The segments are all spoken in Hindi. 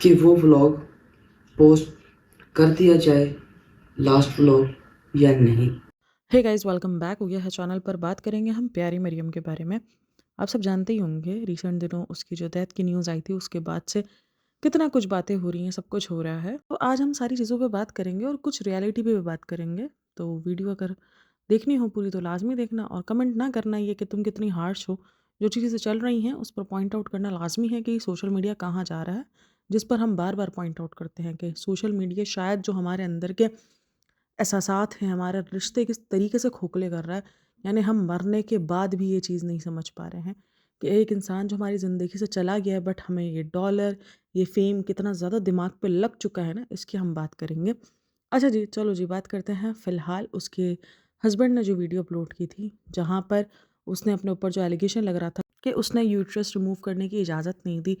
कि वो व्लॉग पोस्ट कर दिया जाए, लास्ट व्लॉग या नहीं। हे गाइस, वेलकम बैक हो गया है चैनल पर। बात करेंगे हम प्यारी मरियम के बारे में। आप सब जानते ही होंगे रिसेंट दिनों उसकी जो डेथ की न्यूज़ आई थी उसके बाद से कितना कुछ बातें हो रही हैं, सब कुछ हो रहा है। तो आज हम सारी चीज़ों पे बात करेंगे और कुछ रियलिटी पे भी बात करेंगे। तो वीडियो अगर देखनी हो पूरी तो लाजमी देखना और कमेंट ना करना ये कि तुम कितनी हार्श हो। जो चीज़ें चल रही हैं उस पर पॉइंट आउट करना लाजमी है कि सोशल मीडिया कहाँ जा रहा है, जिस पर हम बार बार पॉइंट आउट करते हैं कि सोशल मीडिया शायद जो हमारे अंदर के एहसासात हैं, हमारे रिश्ते किस तरीके से खोखले कर रहा है। यानी हम मरने के बाद भी ये चीज़ नहीं समझ पा रहे हैं कि एक इंसान जो हमारी ज़िंदगी से चला गया है, बट हमें ये डॉलर, ये फ़ेम कितना ज़्यादा दिमाग पे लग चुका है ना, इसकी हम बात करेंगे। अच्छा जी, चलो जी बात करते हैं फ़िलहाल उसके हस्बैंड ने जो वीडियो अपलोड की थी, जहाँ पर उसने अपने ऊपर जो एलिगेशन लग रहा था कि उसने यूट्रस रिमूव करने की इजाज़त नहीं दी,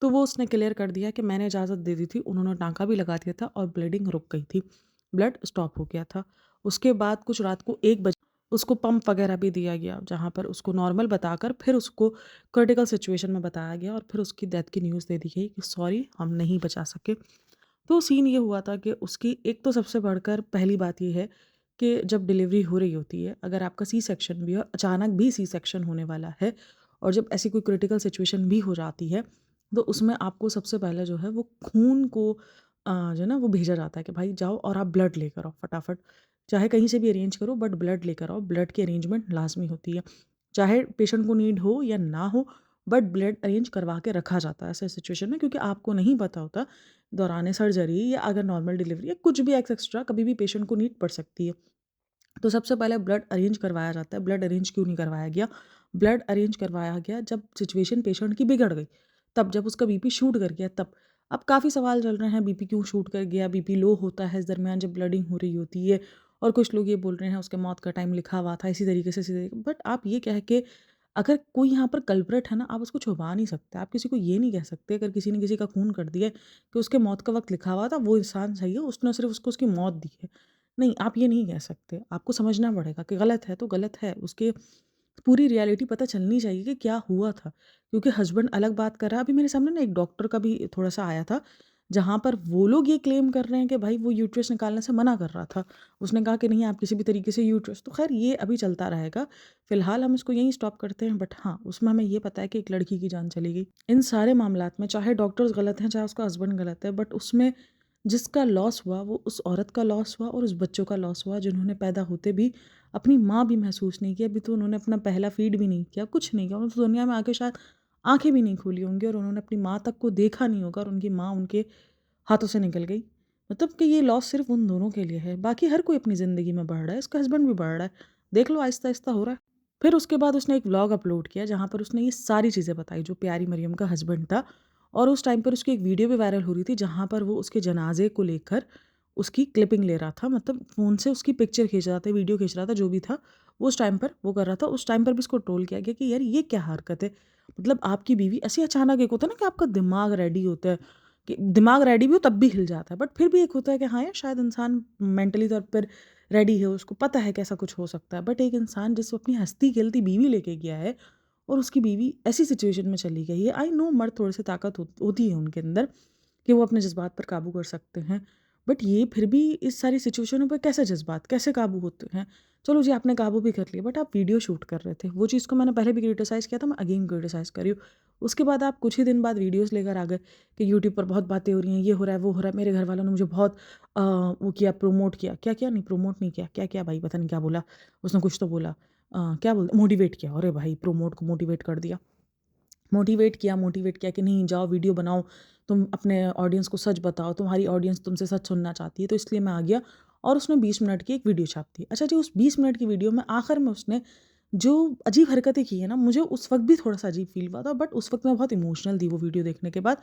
तो वो उसने क्लियर कर दिया कि मैंने इजाज़त दे दी थी, उन्होंने टाँका भी लगा दिया था और ब्लीडिंग रुक गई थी। ब्लड स्टॉप हो गया था। उसके बाद कुछ रात को 1 बजे उसको पंप वगैरह भी दिया गया, जहाँ पर उसको नॉर्मल बताकर फिर उसको क्रिटिकल सिचुएशन में बताया गया और फिर उसकी डेथ की न्यूज़ दे दी गई कि सॉरी हम नहीं बचा सके। तो सीन ये हुआ था कि उसकी एक तो सबसे बढ़कर पहली बात ये है कि जब डिलीवरी हो रही होती है, अगर आपका सी सेक्शन भी है और अचानक भी सी सेक्शन होने वाला है और जब ऐसी कोई क्रिटिकल सिचुएशन भी हो जाती है, तो उसमें आपको सबसे पहले जो है वो खून को जो है ना वो भेजा जाता है कि भाई जाओ और आप ब्लड लेकर आओ फटाफट। चाहे कहीं से भी अरेंज करो बट ब्लड लेकर आओ, ब्लड की अरेंजमेंट लाज़मी होती है। चाहे पेशेंट को नीड हो या ना हो, बट ब्लड अरेंज करवा के रखा जाता है ऐसे सिचुएशन में, क्योंकि आपको नहीं पता होता दौरान सर्जरी या अगर नॉर्मल डिलीवरी या कुछ भी एक्स्ट्रा कभी भी पेशेंट को नीड पड़ सकती है। तो सबसे पहले ब्लड अरेंज करवाया जाता है। ब्लड अरेंज क्यों नहीं करवाया गया? ब्लड अरेंज करवाया गया जब सिचुएशन पेशेंट की बिगड़ गई, तब जब उसका बीपी शूट कर गया तब। अब काफ़ी सवाल चल रहे हैं बीपी क्यों शूट कर गया? बीपी लो होता है इस दरमियान जब ब्लडिंग हो रही होती है, और कुछ लोग ये बोल रहे हैं उसके मौत का टाइम लिखा हुआ था इसी तरीके। बट आप ये कह के अगर कोई यहाँ पर कल्प्रेट है ना, आप उसको छुपा नहीं सकते। आप किसी को ये नहीं कह सकते अगर किसी ने किसी का खून कर दिया है कि उसके मौत का वक़्त लिखा हुआ था, वो इंसान सही है, उसने सिर्फ़ उसको उसकी मौत दी है। नहीं, आप ये नहीं कह सकते। आपको समझना पड़ेगा कि गलत है तो गलत है। उसके पूरी रियलिटी पता चलनी चाहिए कि क्या हुआ था। क्योंकि हस्बैंड अलग बात कर रहा है। अभी मेरे सामने ना एक डॉक्टर का भी थोड़ा-सा आया था, जहाँ पर वो लोग ये क्लेम कर रहे हैं कि भाई वो यूट्रस निकालने से मना कर रहा था। उसने कहा कि नहीं आप किसी भी तरीके से यूट्रस, तो ख़ैर ये अभी चलता रहेगा। फ़िलहाल हम इसको यहीं स्टॉप करते हैं, बट हाँ, उसमें हमें ये पता है कि एक लड़की की जान चली गई। इन सारे मामलात में चाहे डॉक्टर्स गलत हैं, चाहे उसका हस्बैंड गलत है, बट उसमें जिसका लॉस हुआ वो उस औरत का लॉस हुआ और उस बच्चों का लॉस हुआ जिन्होंने पैदा होते भी अपनी माँ भी महसूस नहीं किया। अभी तो उन्होंने अपना पहला फ़ीड भी नहीं किया, कुछ नहीं किया। उन्होंने तो दुनिया में आके शायद आँखें भी नहीं खोली होंगी और उन्होंने अपनी माँ तक को देखा नहीं होगा और उनकी माँ उनके हाथों से निकल गई। मतलब कि ये लॉस सिर्फ़ उन दोनों के लिए है, बाकी हर कोई अपनी ज़िंदगी में बढ़ रहा है, इसका हस्बैंड भी बढ़ रहा है। देख लो आहिस्ता-आहिस्ता हो रहा है। फिर उसके बाद उसने एक व्लॉग अपलोड किया जहाँ पर उसने ये सारी चीज़ें बताई जो प्यारी मरियम का हस्बैंड था, और उस टाइम पर उसकी एक वीडियो भी वायरल हो रही थी जहाँ पर वो उसके जनाज़े को लेकर उसकी क्लिपिंग ले रहा था, मतलब फ़ोन से उसकी पिक्चर खींच रहा था, वीडियो खींच रहा था, जो भी था, वो उस टाइम पर वो कर रहा था। उस टाइम पर भी उसको ट्रोल किया गया कि यार ये क्या हरकत है? मतलब आपकी बीवी ऐसे अचानक, एक होता है ना कि आपका दिमाग रेडी होता है, कि दिमाग रेडी भी हो तब भी हिल जाता है, बट फिर भी एक होता है कि हाँ यार शायद इंसान मेंटली तौर पर रेडी है, उसको पता है कि ऐसा कुछ हो सकता है। बट एक इंसान जिसको अपनी हँसती-खेलती बीवी लेके गया है और उसकी बीवी ऐसी सिचुएशन में चली गई है। आई नो मर्द थोड़े से ताकत होती है उनके अंदर कि वो अपने जज़्बात पर काबू कर सकते हैं। बट ये फिर भी इस सारी सिचुएशनों पे कैसे जज़्बात, कैसे काबू होते हैं? चलो जी आपने काबू भी कर लिया, बट आप वीडियो शूट कर रहे थे। वो चीज़ को मैंने पहले भी क्रिटिसाइज़ किया था, मैं अगेन क्रिटिसाइज़ कर रही हूँ। उसके बाद आप कुछ ही दिन बाद वीडियोज़ लेकर आ गए कि यूट्यूब पर बहुत बातें हो रही हैं, ये हो रहा है, वो हो रहा है, मेरे घर वालों ने मुझे बहुत वो किया, प्रमोट किया। क्या किया? नहीं प्रमोट नहीं किया। क्या किया भाई? पता नहीं क्या बोला? उसने कुछ तो बोला। क्या बोलते मोटिवेट किया। अरे भाई प्रमोट को मोटिवेट कर दिया। मोटिवेट किया कि नहीं जाओ वीडियो बनाओ, तुम अपने ऑडियंस को सच बताओ, तुम्हारी ऑडियंस तुमसे सच सुनना चाहती है, तो इसलिए मैं आ गया और उसने 20 मिनट की एक वीडियो छाप दी। अच्छा जी, उस 20 मिनट की वीडियो में आखिर में उसने जो अजीब हरकतें की है ना, मुझे उस वक़्त भी थोड़ा-सा अजीब फ़ील हुआ था, बट उस वक़्त मैं बहुत इमोशनल थी वो वीडियो देखने के बाद।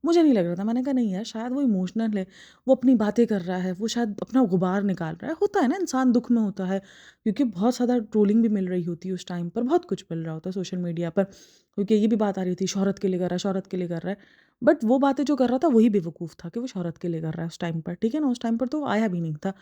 मुझे नहीं लग रहा था, मैंने कहा नहीं यार शायद वो इमोशनल है, वो अपनी बातें कर रहा है, वो शायद अपना गुबार निकाल रहा है। होता है ना इंसान दुःख में होता है, क्योंकि बहुत ज़्यादा ट्रोलिंग भी मिल रही होती है उस टाइम पर, बहुत कुछ मिल रहा होता है सोशल मीडिया पर। क्योंकि ये भी बात आ रही थी शोहरत के लिए कर रहा है, शोहरत के लिए कर रहा है। बट वो बातें जो कर रहा था वही बेवकूफ़ था कि वो शोहरत के लिए कर रहा है उस टाइम पर, ठीक है ना? उस टाइम पर तो वो आया भी नहीं था।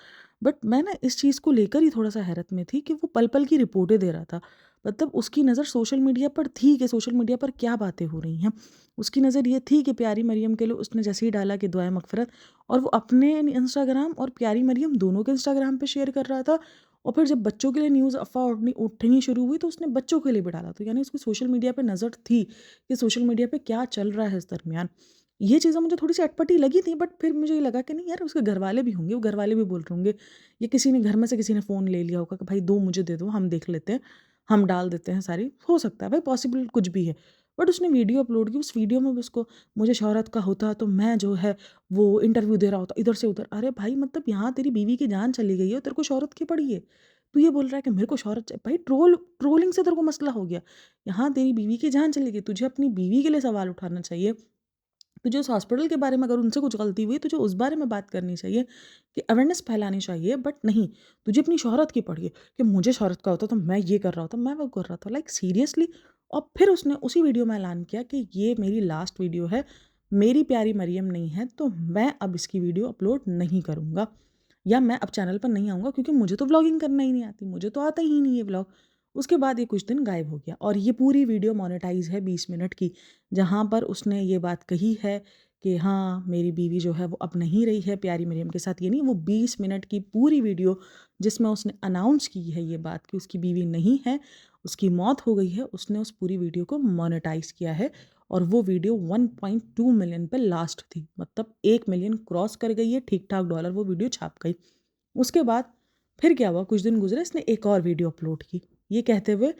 बट मैं ना इस चीज़ को लेकर ही थोड़ा-सा हैरत में थी कि वो पल-पल की रिपोर्टें दे रहा था। मतलब उसकी नज़र सोशल मीडिया पर थी कि सोशल मीडिया पर क्या बातें हो रही हैं। उसकी नज़र ये थी कि प्यारी मरियम के लिए उसने जैसे ही डाला कि दुआए मगफ़िरत, और वो अपने इंस्टाग्राम और प्यारी मरियम दोनों के इंस्टाग्राम पे शेयर कर रहा था। और फिर जब बच्चों के लिए न्यूज़ अफ़वाह उठनी शुरू हुई तो उसने बच्चों के लिए भी डाला। तो यानी उसकी सोशल मीडिया पे नज़र थी कि सोशल मीडिया पे क्या चल रहा है इस दरमियान। ये चीज़ें मुझे थोड़ी-सी अटपटी लगी थी, बट फिर मुझे ये लगा कि नहीं यार, उसके घरवाले भी होंगे, वो घरवाले भी बोल रहे होंगे, या किसी ने घर में से किसी ने फ़ोन ले लिया होगा कि भाई दो मुझे दे दो, हम देख लेते हैं, हम डाल देते हैं सारी। हो सकता है भाई, पॉसिबल कुछ भी है। बट उसने वीडियो अपलोड की, उस वीडियो में भी उसको मुझे शोहरत का होता तो मैं जो है वो इंटरव्यू दे रहा होता इधर से उधर। अरे भाई, मतलब यहाँ तेरी बीवी की जान चली गई है और तेरे को शोहरत की पड़ी है। तू ये बोल रहा है कि मेरे को शोहरत भाई ट्रोलिंग से तेरे को मसला हो गया। यहाँ तेरी बीवी की जान चली गई, तुझे अपनी बीवी के लिए सवाल उठाना चाहिए। तुझे उस हॉस्पिटल के बारे में अगर उनसे कुछ गलती हुई, तुझे उस बारे में बात करनी चाहिए, कि अवेयरनेस फैलानी चाहिए। बट नहीं, तुझे अपनी शोहरत की पड़ी है कि मुझे शोहरत का होता तो मैं ये कर रहा होता, मैं वो कर रहा था। Like seriously. और फिर उसने उसी वीडियो में ऐलान किया कि ये मेरी लास्ट वीडियो है, मेरी प्यारी मरियम नहीं है, तो मैं अब इसकी वीडियो अपलोड नहीं करूँगा, या मैं अब चैनल पर नहीं आऊँगा, क्योंकि मुझे तो व्लॉगिंग करना ही नहीं आती, मुझे तो आता ही नहीं है व्लॉग। उसके बाद ये कुछ दिन गायब हो गया, और ये पूरी वीडियो मोनेटाइज है 20 मिनट की, जहाँ पर उसने ये बात कही है कि हाँ, मेरी बीवी जो है वो अब नहीं रही है प्यारी मरियम के साथ। ये नहीं, वो 20 मिनट की पूरी वीडियो जिसमें उसने अनाउंस की है ये बात कि उसकी बीवी नहीं है, उसकी मौत हो गई है, उसने उस पूरी वीडियो को मोनेटाइज किया है। और वो वीडियो 1.2 मिलियन पे लास्ट थी, मतलब 1 मिलियन क्रॉस कर गई है, ठीक-ठाक डॉलर वो वीडियो छाप गई। उसके बाद फिर क्या हुआ, कुछ दिन गुज़रे, इसने एक और वीडियो अपलोड की, ये कहते हुए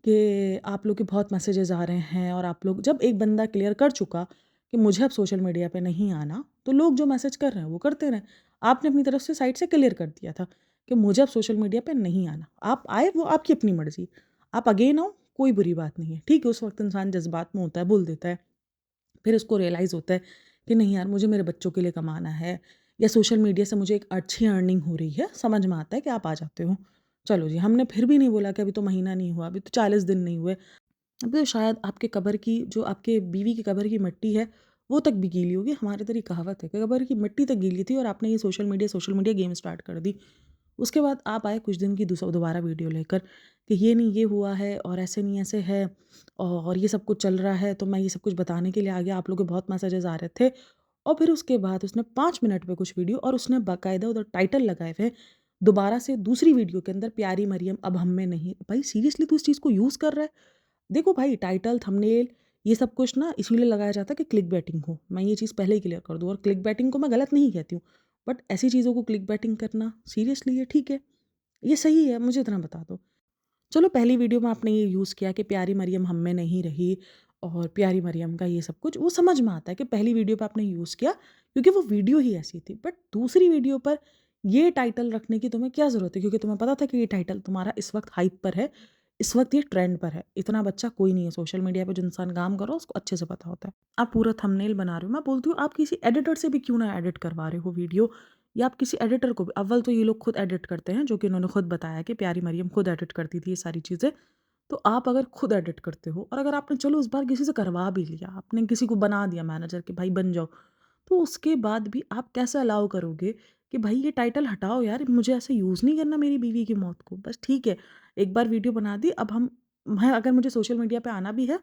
कि आप लोग के बहुत मैसेजेस आ रहे हैं, और आप लोग, जब एक बंदा क्लियर कर चुका कि मुझे अब सोशल मीडिया पे नहीं आना, तो लोग जो मैसेज कर रहे हैं वो करते रहें। आपने अपनी तरफ से साइड से क्लियर कर दिया था कि मुझे अब सोशल मीडिया पे नहीं आना। आप आए, वो आपकी अपनी मर्ज़ी। आप अगेन आओ, कोई बुरी बात नहीं है। ठीक है, उस वक़्त इंसान जज़्बात में होता है, बोल देता है। फिर उसको रियलाइज़ होता है कि नहीं यार, मुझे मेरे बच्चों के लिए कमाना है, या सोशल मीडिया से मुझे एक अच्छी अर्निंग हो रही है, समझ में आता है कि आप आ जाते हो। चलो जी, हमने फिर भी नहीं बोला कि अभी तो महीना नहीं हुआ, अभी तो 40 दिन नहीं हुए। अभी तो शायद आपके कब्र की, जो आपके बीवी की कब्र की मिट्टी है, वो तक भी गीली होगी। हमारे इधर ये कहावत है कि कब्र की मिट्टी तक गीली थी, और आपने ये सोशल मीडिया गेम स्टार्ट कर दी। उसके बाद आप आए कुछ दिन की दोबारा वीडियो लेकर कि ये नहीं, ये हुआ है, और ऐसे नहीं, ऐसे है, और ये सब कुछ चल रहा है, तो मैं ये सब कुछ बताने के लिए आ गया। आप लोगों के बहुत मैसेजेस आ रहे थे। और फिर उसके बाद उसने 5 मिनट पे कुछ वीडियो, और उसने बाकायदा उधर टाइटल लगाए थे दोबारा से दूसरी वीडियो के अंदर, प्यारी मरियम अब हम में नहीं। भाई सीरियसली, तू इस चीज़ को यूज़ कर रहा है? देखो भाई, टाइटल, थंबनेल, ये सब कुछ ना इसीलिए लगाया जाता है कि क्लिक बैटिंग हो। मैं ये चीज़ पहले ही क्लियर कर दूँ, और क्लिक बैटिंग को मैं गलत नहीं कहती हूँ। बट ऐसी चीज़ों को क्लिक बैटिंग करना सीरियसली ये ठीक है? ये सही है? मुझे इतना बता दो। चलो, पहली वीडियो में आपने ये यूज़ किया कि प्यारी मरियम हम में नहीं रही, और प्यारी मरियम का ये सब कुछ, वो समझ में आता है कि पहली वीडियो पे आपने यूज़ किया क्योंकि वो वीडियो ही ऐसी थी। बट दूसरी वीडियो पर ये टाइटल रखने की तुम्हें क्या ज़रूरत है? क्योंकि तुम्हें पता था कि ये टाइटल तुम्हारा इस वक्त हाइप पर है, इस वक्त ये ट्रेंड पर है। इतना बच्चा कोई नहीं है सोशल मीडिया पे, जो इंसान काम कर रहा है उसको अच्छे से पता होता है। आप पूरा थंबनेल बना रहे हो, मैं बोलती हूँ आप किसी एडिटर से भी क्यों ना एडिट करवा रहे हो वीडियो, या आप किसी एडिटर को भी, अव्वल तो ये लोग खुद एडिट करते हैं, जो कि उन्होंने खुद बताया कि प्यारी मरियम खुद एडिट करती थी ये सारी चीज़ें। तो आप अगर खुद एडिट करते हो, और अगर आपने चलो इस बार किसी से करवा भी लिया, आपने किसी को बना दिया मैनेजर कि भाई बन जाओ, तो उसके बाद भी आप कैसे अलाउ करोगे कि भाई ये टाइटल हटाओ यार, मुझे ऐसे यूज़ नहीं करना मेरी बीवी की मौत को। बस ठीक है, एक बार वीडियो बना दी, अब मैं अगर मुझे सोशल मीडिया पे आना भी है,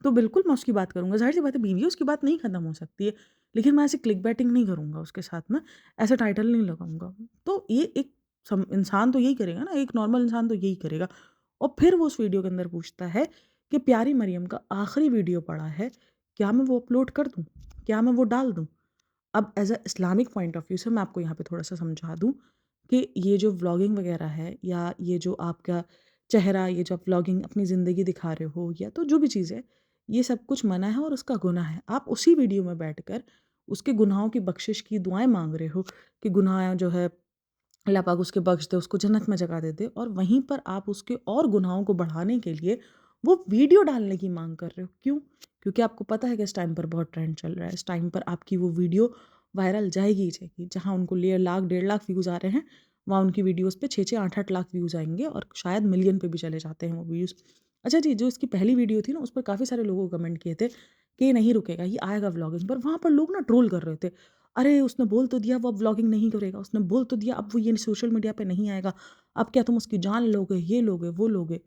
तो बिल्कुल मैं उसकी बात करूँगा। ज़ाहिर-सी बात है, बीवी है, उसकी बात नहीं खत्म हो सकती है। लेकिन मैं ऐसे क्लिकबैटिंग नहीं करूँगा उसके साथ में, ऐसा टाइटल नहीं लगाऊँगा। तो ये एक इंसान तो यही करेगा ना, एक नॉर्मल इंसान तो यही करेगा। और फिर वो उस वीडियो के अंदर पूछता है कि प्यारी मरियम का आखिरी वीडियो पड़ा है, क्या मैं वो अपलोड कर दूँ? क्या मैं वो डाल दूँ? अब as a Islamic point of view से मैं आपको यहाँ पे थोड़ा-सा समझा दूँ कि ये जो व्लॉगिंग वगैरह है, या ये जो आपका चेहरा, ये जो आप व्लॉगिंग अपनी ज़िंदगी दिखा रहे हो, या तो जो भी चीज़ है, ये सब कुछ मना है और उसका गुनाह है। आप उसी वीडियो में बैठकर उसके गुनाहों की बख्शिश की दुआएँ माँग रहे हो कि गुनाह जो है अल्लाह पाक उसके बख्श दे, उसको जन्नत में जगह दे दे, और वहीं पर आप उसके और गुनाहों को बढ़ाने के लिए वो वीडियो डालने की माँग कर रहे हो। क्यों? क्योंकि आपको पता है कि इस टाइम पर बहुत ट्रेंड चल रहा है। इस टाइम पर आपकी वो वीडियो वायरल जाएगी ही जाएगी। जहाँ उनको ले लाख, 1.5 लाख व्यूज़ आ रहे हैं, वहाँ उनकी वीडियोज़ पे 6-6, 8-8 लाख व्यूज़ आएँगे, और शायद मिलियन पे भी चले जाते हैं वो व्यूज़। अच्छा जी, जो इसकी पहली वीडियो थी ना, उस पर काफ़ी सारे लोगों को कमेंट किए थे कि ये नहीं रुकेगा, ये आएगा व्लॉगिंग पर। वहाँ पर लोग ना ट्रोल कर रहे थे। अरे! उसने बोल तो दिया वो अब व्लॉगिंग नहीं करेगा, उसने बोल तो दिया अब वो ये सोशल मीडिया पे नहीं आएगा, अब क्या तुम उसकी जान लोगे, ये लोगे, वो लोगे।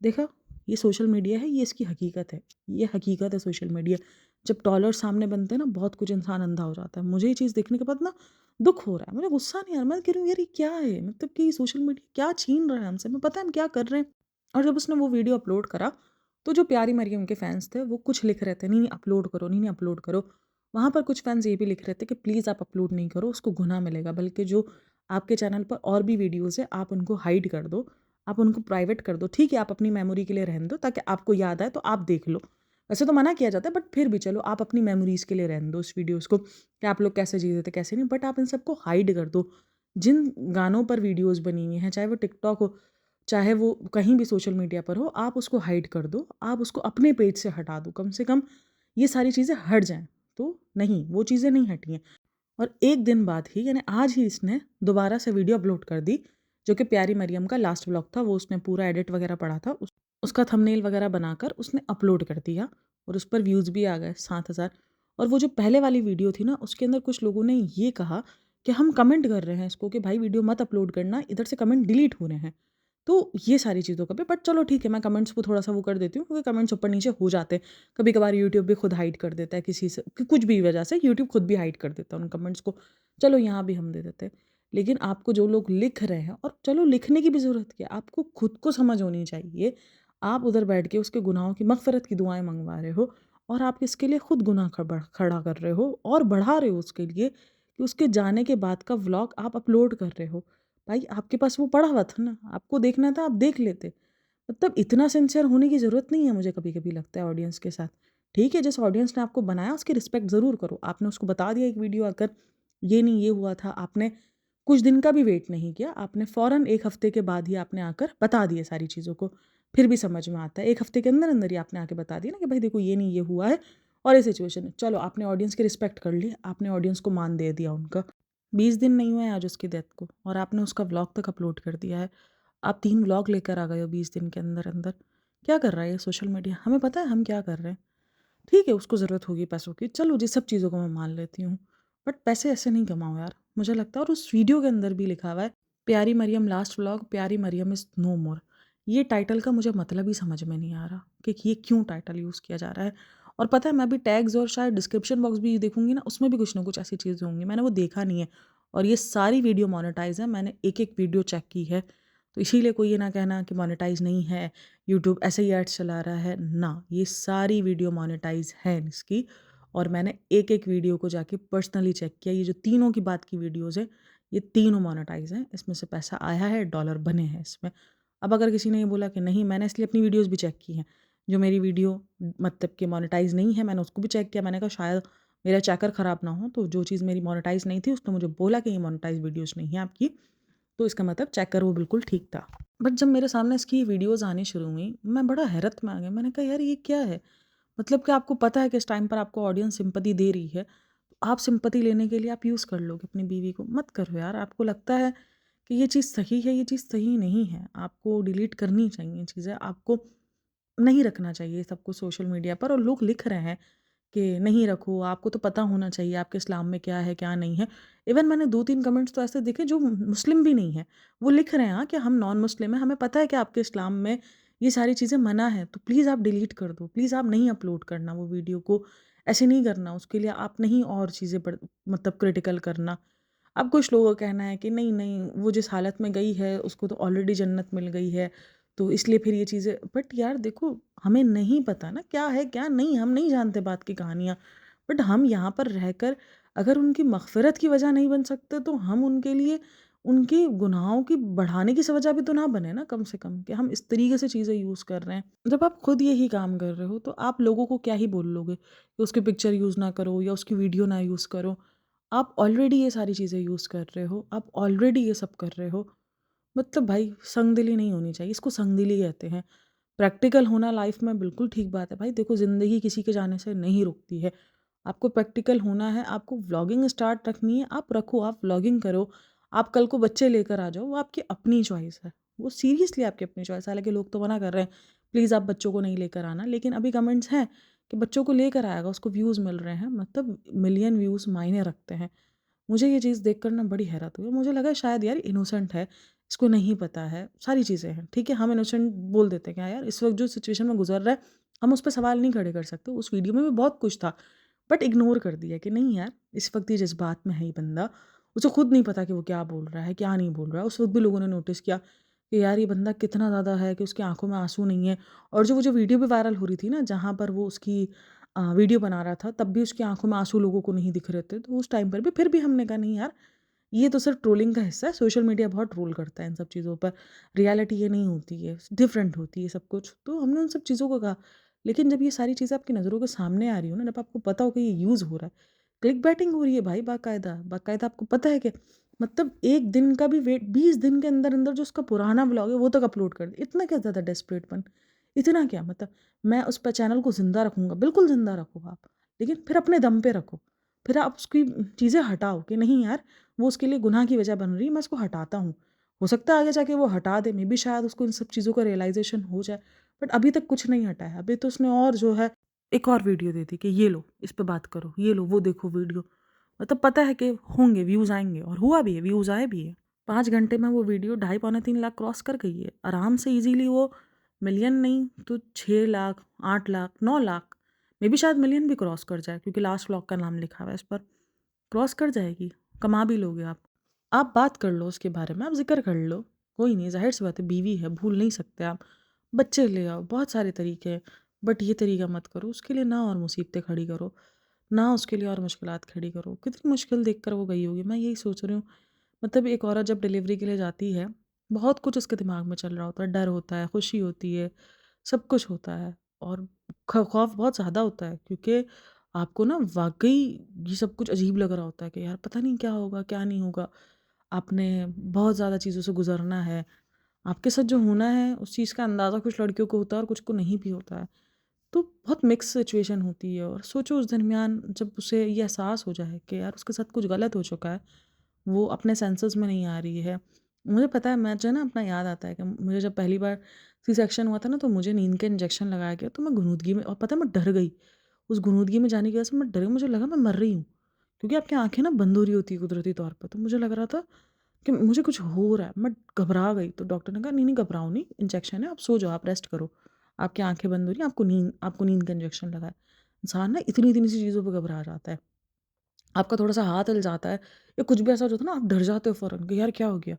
देखा, ये सोशल मीडिया है, ये इसकी हकीकत है। ये हकीकत है सोशल मीडिया। जब डॉलर सामने बनते हैं ना, बहुत कुछ इंसान अंधा हो जाता है। मुझे ये चीज़ देखने के बाद ना दुःख हो रहा है। मुझे गुस्सा नहीं आ रहा, मैं कह रही हूँ यार ये क्या है? मतलब कि सोशल मीडिया क्या छीन रहा है हमसे? हमें पता है हम क्या कर रहे हैं। और जब उसने वो वीडियो अपलोड करा, तो जो प्यारी मरियम के फैन्स थे, वो कुछ लिख रहे थे, "नहीं, नहीं अपलोड करो, नहीं, नहीं अपलोड करो।" वहाँ पर कुछ फैन्स ये भी लिख रहे थे कि प्लीज़ आप अपलोड नहीं करो, उसको गुनाह मिलेगा। बल्कि जो आपके चैनल पर और भी वीडियोज़ हैं, आप उनको हाइड कर दो। आप उनको प्राइवेट कर दो। ठीक है, आप अपनी मेमोरी के लिए रहने दो ताकि आपको याद आए तो आप देख लो। वैसे तो मना किया जाता है बट फिर भी चलो आप अपनी मेमोरीज़ के लिए रहने दो उस वीडियोज़ को कि आप लोग कैसे जी रहे थे, कैसे नहीं। बट आप इन सबको हाइड कर दो। जिन गानों पर वीडियोज़ बनी हुई हैं, चाहे वो टिकटॉक हो, चाहे वो कहीं भी सोशल मीडिया पर हो, आप उसको हाइड कर दो। आप उसको अपने पेज से हटा दो। कम से कम ये सारी चीज़ें हट जाएँ। तो नहीं, वो चीज़ें नहीं हटी हैं। और 1 दिन बाद ही यानी आज ही इसने दोबारा से वीडियो अपलोड कर दी, जो कि प्यारी मरियम का लास्ट व्लॉग था। वो उसने पूरा एडिट वगैरह पड़ा था। उसका थंबनेल वगैरह बनाकर उसने अपलोड कर दिया और उस पर व्यूज़ भी आ गए 7,000। और वो जो पहले वाली वीडियो थी ना, उसके अंदर कुछ लोगों ने ये कहा कि हम कमेंट कर रहे हैं इसको कि भाई वीडियो मत अपलोड करना, इधर से कमेंट डिलीट हो रहे हैं। तो ये सारी चीज़ों का भी बट चलो ठीक है, मैं कमेंट्स को थोड़ा-सा वो कर देती हूँ क्योंकि कमेंट्स ऊपर-नीचे हो जाते हैं। कभी-कभार यूट्यूब भी खुद हाइड कर देता है किसी से कि कुछ भी वजह से यूट्यूब खुद भी हाइड कर देता है उन कमेंट्स को। चलो यहाँ भी हम दे देते हैं। लेकिन आपको जो लोग लिख रहे हैं और चलो लिखने की भी ज़रूरत क्या है? आपको खुद को समझ होनी चाहिए। आप उधर बैठ के उसके गुनाहों की मग़फ़िरत की दुआएँ मँगवा रहे हो और आप इसके लिए खुद गुनाह खड़ा कर रहे हो और बढ़ा रहे हो उसके लिए कि उसके जाने के बाद का व्लॉग आप अपलोड कर रहे हो। भाई आपके पास वो पड़ा हुआ था ना, आपको देखना था आप देख लेते। मतलब इतना सिंसियर होने की ज़रूरत नहीं है मुझे कभी-कभी लगता है ऑडियंस के साथ। ठीक है, जिस ऑडियंस ने आपको बनाया उसकी रिस्पेक्ट ज़रूर करो। आपने उसको बता दिया एक वीडियो आकर, ये नहीं ये हुआ था, आपने कुछ दिन का भी वेट नहीं किया, आपने फ़ौरन 1 हफ़्ते के बाद ही आपने आकर बता दिए सारी चीज़ों को, फिर भी समझ में आता है। 1 हफ़्ते के अंदर-अंदर ही आपने आके बता दिया ना कि भाई देखो ये नहीं ये हुआ है और ये सिचुएशन है। चलो आपने ऑडियंस की रिस्पेक्ट कर ली, आपने ऑडियंस को मान दे दिया उनका। 20 दिन नहीं हुए आज उसकी डेथ को और आपने उसका व्लॉग तक अपलोड कर दिया है। आप 3 व्लॉग लेकर आ गए हो 20 दिन के अंदर-अंदर। क्या कर रहा है ये सोशल मीडिया? हमें पता है हम क्या कर रहे हैं। ठीक है, उसको ज़रूरत होगी पैसों की, चलो जी सब चीज़ों को मैं मान लेती हूँ। बट पैसे ऐसे नहीं कमाओ यार, मुझे लगता है। और उस वीडियो के अंदर भी लिखा हुआ है, प्यारी मरियम लास्ट व्लॉग, प्यारी मरियम इज़ नो मोर। ये टाइटल का मुझे मतलब ही समझ में नहीं आ रहा कि ये क्यों टाइटल यूज़ किया जा रहा है। और पता है मैं अभी टैग्स और शायद डिस्क्रिप्शन बॉक्स भी देखूँगी ना, उसमें भी कुछ ना कुछ ऐसी चीज़ें होंगी, मैंने वो देखा नहीं है। और ये सारी वीडियो मोनेटाइज़ है, मैंने एक-एक वीडियो चेक की है। तो इसीलिए कोई ये ना कहना कि मोनेटाइज़ नहीं है, यूट्यूब ऐसे ही एड्स चला रहा है, ना, ये सारी वीडियो मोनेटाइज़ है इसकी। और मैंने एक-एक वीडियो को जाके पर्सनली चेक किया, ये जो तीनों की बात की वीडियोज़ हैं, ये तीनों मोनेटाइज़ हैं, इसमें से पैसा आया है, डॉलर बने हैं इसमें। अब अगर किसी ने ये बोला कि नहीं मैंने इसलिए अपनी वीडियोज़ भी चेक की हैं, जो मेरी वीडियो मतलब कि मोनेटाइज़ नहीं है, मैंने उसको भी चेक किया, मैंने कहा शायद मेरा चेकर ख़राब ना हो, तो जो चीज़ मेरी मोनेटाइज़ नहीं थी उसने मुझे बोला कि ये मोनेटाइज़ वीडियोज़ नहीं है आपकी, तो इसका मतलब चेकर वो बिल्कुल ठीक था। बट जब मेरे सामने इसकी वीडियोज़ आनी शुरू हुई, मैं बड़ा हैरत में आ गई। मैंने कहा यार ये क्या है? मतलब कि आपको पता है कि इस टाइम पर आपको ऑडियंस सिंपैथी दे रही है, तो आप सिंपैथी लेने के लिए आप यूज़ कर लोगे अपनी बीवी को। मत करो यार, आपको लगता है कि ये चीज़ सही है, ये चीज़ सही नहीं है। आपको डिलीट करनी चाहिए चीज़ें, आपको नहीं रखना चाहिए सब कुछ सोशल मीडिया पर। और लोग लिख रहे हैं कि नहीं रखो, आपको तो पता होना चाहिए आपके इस्लाम में क्या है, क्या नहीं है। इवन मैंने 2-3 कमेंट्स तो ऐसे देखे जो मुस्लिम भी नहीं हैं, वो लिख रहे हैं हाँ, कि हम नॉन मुस्लिम हैं, हमें पता है कि आपके इस्लाम में ये सारी चीज़ें मना है, तो प्लीज़ आप डिलीट कर दो, प्लीज़ आप नहीं अपलोड करना वो वीडियो को, ऐसे नहीं करना, उसके लिए आप नहीं और चीज़ें मतलब क्रिटिकल करना। अब कुछ लोगों का कहना है कि नहीं, नहीं, वो जिस हालत में गई है, उसको तो ऑलरेडी जन्नत मिल गई है, तो इसलिए फिर ये चीज़ें। बट यार देखो, हमें नहीं पता ना क्या है, क्या नहीं, हम नहीं जानते बात की कहानियाँ। बट हम यहाँ पर रहकर अगर उनकी मग़फ़िरत की वजह नहीं बन सकते, तो हम उनके लिए उनके गुनाहों की बढ़ाने की वजह भी तो ना बने ना कम से कम, कि हम इस तरीके से चीज़ें यूज़ कर रहे हैं। जब आप खुद यही काम कर रहे हो, तो आप लोगों को क्या ही बोल लोगे कि उसकी पिक्चर यूज़ ना करो या उसकी वीडियो ना यूज़ करो। आप ऑलरेडी ये सारी चीज़ें यूज़ कर रहे हो, आप ऑलरेडी ये सब कर रहे हो। मतलब भाई संगदिली नहीं होनी चाहिए, इसको संगदिली कहते हैं। प्रैक्टिकल होना लाइफ में बिल्कुल ठीक बात है भाई, देखो ज़िंदगी किसी के जाने से नहीं रुकती है। आपको प्रैक्टिकल होना है, आपको व्लॉगिंग स्टार्ट रखनी है, आप रखो, आप व्लॉगिंग करो। आप कल को बच्चे लेकर आ जाओ, वो आपकी अपनी चॉइस है। वो सीरियसली आपकी अपनी चॉइस है। हालाँकि लोग तो मना कर रहे हैं, प्लीज़ आप बच्चों को नहीं लेकर आना। लेकिन अभी कमेंट्स हैं कि बच्चों को लेकर आएगा, उसको व्यूज़ मिल रहे हैं, मतलब मिलियन व्यूज़ मायने रखते हैं। मुझे ये चीज़ देखकर ना बड़ी हैरत हुई। मुझे लगा शायद यार इनोसेंट है, इसको नहीं पता है, सारी चीज़ें हैं, ठीक है? हम इनोसेंट बोल देते हैं कि हाँ यार, इस वक़्त जो सिचुएशन में गुज़र रहा है, हम उस पे सवाल नहीं खड़े कर सकते। उस वीडियो में भी बहुत कुछ था, बट इग्नोर कर दिया कि नहीं यार, इस वक़्त ये जज़्बात में है ये बंदा, उसे खुद नहीं पता कि वो क्या बोल रहा है, क्या नहीं बोल रहा है। उस वक़्त भी लोगों ने नोटिस किया कि यार ये बंदा कितना ज़्यादा है कि उसकी आँखों में आँसू नहीं है। और जो वीडियो भी वायरल हो रही थी ना, जहाँ पर वो उसकी वीडियो बना रहा था, तब भी उसकी आँखों में आँसू लोगों को नहीं दिख रहे थे। तो उस टाइम पर भी फिर भी हमने कहा नहीं यार, ये तो सिर्फ़ ट्रोलिंग का हिस्सा है, सोशल मीडिया बहुत ट्रोल करता है इन सब चीज़ों पर, रियलिटी ये नहीं होती है, डिफरेंट होती है सब कुछ। तो हमने उन सब चीज़ों को कहा, लेकिन जब ये सारी चीज़ें आपकी नज़रों के सामने आ रही हो ना, जब आपको पता हो कि ये यूज़ हो रहा है, क्लिकबैटिंग हो रही है भाई बाकायदा, बाकायदा आपको पता है कि मतलब 1 दिन का भी वेट 20 दिन के अंदर-अंदर जो उसका पुराना व्लॉग है, वो तक अपलोड कर दे। इतना क्या ज़्यादा डेस्परेटपन, इतना क्या मतलब मैं उस पे चैनल को ज़िंदा रखूँगा, बिल्कुल ज़िंदा रखो आप, लेकिन फिर अपने दम पे रखो। फिर आप उसकी चीज़ें हटाओ कि नहीं यार, वो उसके लिए गुनाह की वजह बन रही है, मैं इसको हटाता हूँ। हो सकता है आगे जाके वो हटा दे, मेबी शायद उसको इन सब चीज़ों का रियलाइज़ेशन हो जाए, बट अभी तक कुछ नहीं हटा है। अभी तो उसने और जो है एक और वीडियो दे दी कि ये लो, इस पे बात करो, ये लो, वो देखो वीडियो। मतलब पता है कि होंगे, व्यूज़ आएँगे और हुआ भी है, व्यूज़ आए भी हैं। 5 घंटे में वो वीडियो ढाई पौने 3 लाख क्रॉस कर गई है। आराम से ईज़िली वो मिलियन नहीं तो 6 लाख, 8 लाख, 9 लाख, मेबी शायद मिलियन भी क्रॉस कर जाए क्योंकि लास्ट व्लॉग का नाम लिखा हुआ है इस पर। क्रॉस कर जाएगी, कमा भी लोगे आप। आप बात कर लो उसके बारे में, आप ज़िक्र कर लो, कोई नहीं, ज़ाहिर-सी बात है बीवी है, भूल नहीं सकते आप। बच्चे ले आओ, बहुत सारे तरीके हैं, बट ये तरीका मत करो, उसके लिए ना और मुसीबतें खड़ी करो, ना उसके लिए और मुश्किलात खड़ी करो। कितनी मुश्किल देखकर वो गई होगी, मैं यही सोच रही हूँ। मतलब एक औरत जब डिलीवरी के लिए जाती है, बहुत कुछ उसके दिमाग में चल रहा होता है, डर होता है, खुशी होती है, सब कुछ होता है और खौफ बहुत ज़्यादा होता है क्योंकि आपको ना वाक़ई ये सब कुछ अजीब लग रहा होता है कि यार पता नहीं क्या होगा, क्या नहीं होगा। आपने बहुत ज़्यादा चीज़ों से गुज़रना है। आपके साथ जो होना है उस चीज़ का अंदाज़ा कुछ लड़कियों को होता है और कुछ को नहीं भी होता है। तो बहुत मिक्स सिचुएशन होती है और सोचो उस दरमियान जब उसे ये एहसास हो जाए कि यार उसके साथ कुछ गलत हो चुका है, वो अपने सेंसेस में नहीं आ रही है। मुझे पता है मैं जो है ना अपना याद आता है कि मुझे जब पहली बार सी सेक्शन हुआ था ना तो मुझे नींद का इंजेक्शन लगाया गया तो मैं घुनूदगी में और पता है मैं डर गई। उस घुनूदगी में जाने की वजह से मैं डर गई, मुझे लगा मैं मर रही हूँ। क्योंकि आपकी आँखें ना बंद हो रही होती है कुदरती तौर पे, तो मुझे लग रहा था कि मुझे कुछ हो रहा है, मैं घबरा गई। तो डॉक्टर ने कहा नहीं, नहीं घबराओ नहीं, इंजेक्शन है, आप सो जाओ, आप रेस्ट करो। आपकी आँखें बंद हो रही हैं, आपको नींद का इंजेक्शन लगा है। इंसान ना इतनी-इतनी सी चीज़ों पे घबरा जाता है। आपका थोड़ा-सा हाथ हिल जाता है या कुछ भी ऐसा हो जाता है ना, आप डर जाते हो फ़ौरन कि यार क्या हो गया?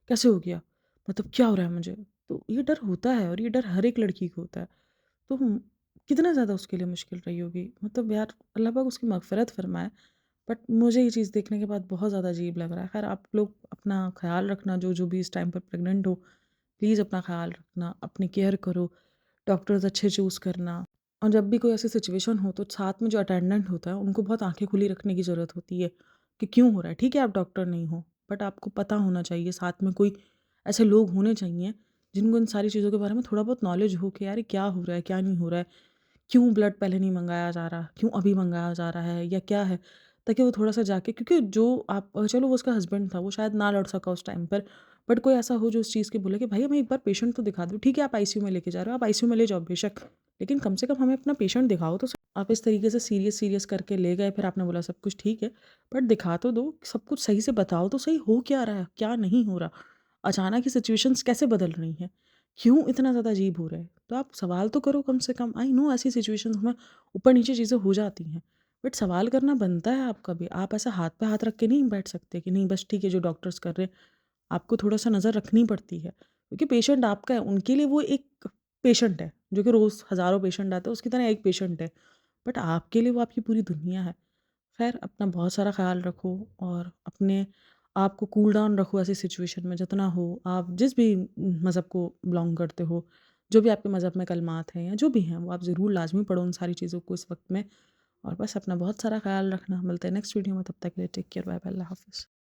कैसे हो गया? मतलब क्या हो रहा है मुझे? तो ये डर होता है और ये डर हर एक लड़की को होता है। तो कितना ज़्यादा उसके लिए मुश्किल रही होगी। मतलब यार अल्लाह पाक उसकी मग़फ़िरत फ़रमाए। बट मुझे ये चीज़ देखने के बाद बहुत ज़्यादा अजीब लग रहा है। ख़ैर आप लोग अपना ख़्याल रखना, जो भी इस टाइम पर प्रेग्नेंट हो, प्लीज़ अपना ख़्याल रखना, अपनी केयर करो, डॉक्टर्स अच्छे चूज़ करना। और जब भी कोई ऐसी सिचुएशन हो तो साथ में जो अटेंडेंट होता है उनको बहुत आँखें खुली रखने की ज़रूरत होती है कि क्यों हो रहा है। ठीक है आप डॉक्टर नहीं हो, बट आपको पता होना चाहिए, साथ में कोई ऐसे लोग होने चाहिए जिनको इन सारी चीज़ों के बारे में थोड़ा बहुत नॉलेज हो कि यार ये क्या हो रहा है, क्या नहीं हो रहा है। क्यों ब्लड पहले नहीं मँगाया जा रहा? क्यों अभी मँगाया जा रहा है या क्या है? ताकि वो थोड़ा-सा जाके क्योंकि जो आप चलो वो उसका हस्बैंड था, वो शायद ना लड़ सका उस टाइम पर, बट कोई ऐसा हो जो उस चीज़ की बोले कि भाई हमें एक बार पेशेंट तो दिखा दो। ठीक है आप आईसीयू में लेके जा रहे हो, आप आईसीयू में ले जाओ बेशक, लेकिन कम से कम हमें अपना पेशेंट दिखाओ तो सही। आप इस तरीके से सीरियस-सीरियस करके ले गए, फिर आपने बोला सब कुछ ठीक है, बट दिखा तो दो, सब कुछ सही से बताओ तो सही हो क्या रहा है, क्या नहीं हो रहा? अचानक ही सिचुएशंस कैसे बदल रही हैं? क्यों इतना ज़्यादा अजीब हो रहा है? तो आप सवाल तो करो कम से कम। आई नो ऐसी सिचुएशंस में ऊपर-नीचे चीज़ें हो जाती हैं, बट सवाल करना बनता है आपका भी। आप ऐसा हाथ पे हाथ रख के नहीं बैठ सकते कि नहीं बस ठीक है जो डॉक्टर्स कर रहे हैं, आपको थोड़ा-सा नज़र रखनी पड़ती है। क्योंकि पेशेंट आपका है, उनके लिए वो एक पेशेंट है, जो कि रोज़ हज़ारों पेशेंट आते हैं उसकी तरह एक पेशेंट है, बट आपके लिए वो आपकी पूरी दुनिया है। ख़ैर अपना बहुत सारा ख़्याल रखो और अपने आप को कूल डाउन रखो ऐसी सिचुएशन में जितना हो। आप जिस भी मज़हब को बिलॉन्ग करते हो, जो भी आपके मज़हब में कलमात हैं या जो भी हैं, वो आप ज़रूर लाज़मी पढ़ो उन सारी चीज़ों को इस वक़्त में और बस अपना बहुत सारा ख़्याल रखना। मिलते हैं नेक्स्ट वीडियो में, तब तक के लिए टेक केयर, बाय बाय, अल्लाह हाफ़िज़।